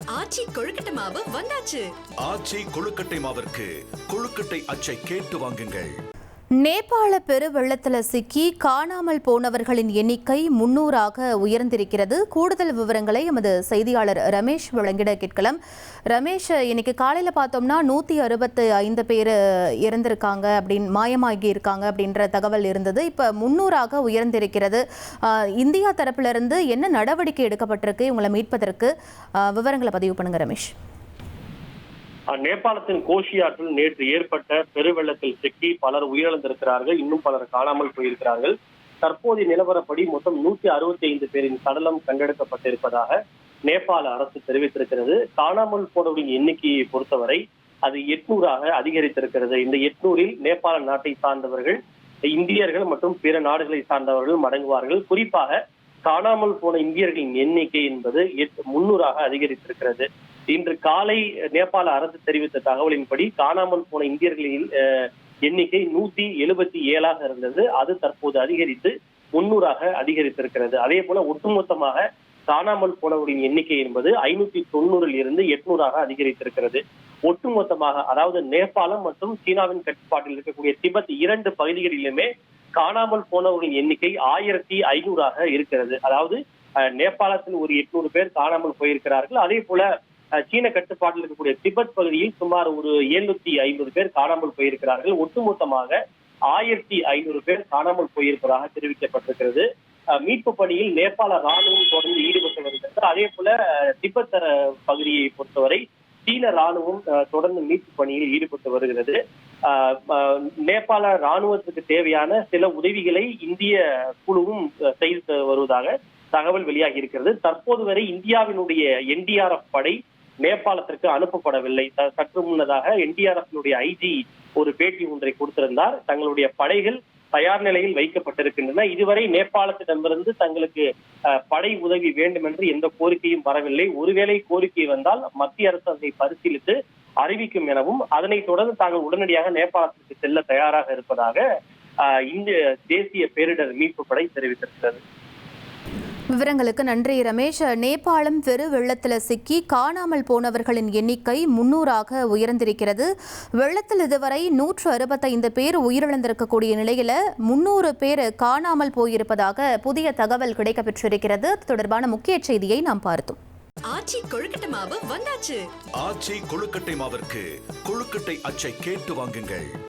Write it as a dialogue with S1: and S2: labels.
S1: ஆச்சி கொழுக்கட்டை மாவு வந்தாச்சு.
S2: ஆச்சி கொழுக்கட்டை மாவிற்கு கொழுக்கட்டை அச்சை கேட்டு வாங்குங்கள்.
S3: நேபாள பெருவெள்ளத்தில் சிக்கி காணாமல் போனவர்களின் எண்ணிக்கை 300ஆக உயர்ந்திருக்கிறது. கூடுதல் விவரங்களை எமது செய்தியாளர் ரமேஷ் வழங்கிட கேட்கலாம். ரமேஷ், இன்னைக்கு காலையில் பார்த்தோம்னா 165 பேர் இறந்திருக்காங்க, மாயமாகி இருக்காங்க அப்படின்ற தகவல் இருந்தது. இப்போ 300ஆக உயர்ந்திருக்கிறது. இந்தியா தரப்பிலிருந்து என்ன நடவடிக்கை எடுக்கப்பட்டிருக்கு இவங்களை மீட்பதற்கு? விவரங்களை பதிவு பண்ணுங்க ரமேஷ்.
S4: நேபாளத்தின் கோஷி ஆற்றில் நேற்று ஏற்பட்ட பெருவெள்ளத்தில் சிக்கி பலர் உயிரிழந்திருக்கிறார்கள், இன்னும் பலர் காணாமல் போயிருக்கிறார்கள். தற்போதைய நிலவரப்படி மொத்தம் 165 பேரின் சடலம் கண்டெடுக்கப்பட்டிருப்பதாக நேபாள அரசு தெரிவித்திருக்கிறது. காணாமல் போனவர்களின் எண்ணிக்கையை பொறுத்தவரை அது 800ஆக அதிகரித்திருக்கிறது. இந்த 800இல் நேபாள நாட்டை சார்ந்தவர்கள், இந்தியர்கள் மற்றும் பிற நாடுகளை சார்ந்தவர்கள் அடங்குவார்கள். குறிப்பாக காணாமல் போன இந்தியர்களின் எண்ணிக்கை என்பது 300ஆக அதிகரித்திருக்கிறது. இன்று காலை நேபாள அரசு தெரிவித்த தகவலின்படி காணாமல் போன இந்தியர்களின் எண்ணிக்கை 177ஆக இருந்தது. அது தற்போது அதிகரித்து 300ஆக அதிகரித்திருக்கிறது. அதே போல ஒட்டுமொத்தமாக காணாமல் போனவர்களின் எண்ணிக்கை என்பது 590 இருந்து 800ஆக அதிகரித்திருக்கிறது. ஒட்டுமொத்தமாக, அதாவது நேபாளம் மற்றும் சீனாவின் கட்டுப்பாட்டில் இருக்கக்கூடிய திபெத் 2 பகுதிகளிலுமே காணாமல் போனவர்களின் எண்ணிக்கை 1500ஆக இருக்கிறது. அதாவது நேபாளத்தில் ஒரு 800 பேர் காணாமல் போயிருக்கிறார்கள். அதே போல சீன கட்டுப்பாட்டில் இருக்கக்கூடிய திபெத் பகுதியில் சுமார் ஒரு 750 பேர் காணாமல் போயிருக்கிறார்கள். ஒட்டுமொத்தமாக 1500 பேர் காணாமல் போயிருப்பதாக தெரிவிக்கப்பட்டிருக்கிறது. மீட்பு பணியில் நேபாள ராணுவம் தொடர்ந்து ஈடுபட்டு வருகிறது. அதே போல திபெத் பகுதியை பொறுத்தவரை சீன ராணுவம் தொடர்ந்து மீட்பு பணியில் ஈடுபட்டு வருகிறது. நேபாள ராணுவத்துக்கு தேவையான சில உதவிகளை இந்திய குழுவும் செய்து வருவதாக தகவல் வெளியாகி இருக்கிறது. தற்போது வரை இந்தியாவினுடைய NDRF படை நேபாளத்திற்கு அனுப்பப்படவில்லை. சற்று முன்னதாக NDRF ஐஜி ஒரு பேட்டி ஒன்றை கொடுத்திருந்தார். தங்களுடைய படைகள் தயார் நிலையில் வைக்கப்பட்டிருக்கின்றன. இதுவரை நேபாளத்திடமிருந்து தங்களுக்கு படை உதவி வேண்டும் என்று எந்த கோரிக்கையும் வரவில்லை. ஒருவேளை கோரிக்கை வந்தால் மத்திய அரசு அதை பரிசீலித்து அறிவிக்கும் எனவும், அதனைத் தொடர்ந்து தாங்கள் உடனடியாக நேபாளத்திற்கு செல்ல தயாராக இருப்பதாக இந்திய தேசிய பேரிடர் மீட்பு படை தெரிவித்திருக்கிறது.
S3: விவரங்களுக்கு நன்றி ரமேஷ். நேபாளம் வெள்ளத்தில் சிக்கி காணாமல் போனவர்களின் எண்ணிக்கை 300ஆக உயர்ந்திருக்கிறது. வெள்ளத்தில் இதுவரை 165 பேர் உயிரிழந்திருக்கக்கூடிய நிலையில் 300 பேர் காணாமல் போயிருப்பதாக புதிய தகவல் கிடைக்கப்பெற்றிருக்கிறது. அது தொடர்பான முக்கிய செய்தியை நாம் பார்த்தோம்.
S1: ஆச்சி கொழுக்கட்டை மாவு வந்தாச்சு.
S2: ஆச்சி கொழுக்கட்டை மாவிற்கு கொழுக்கட்டை அச்சை கேட்டு வாங்குங்கள்.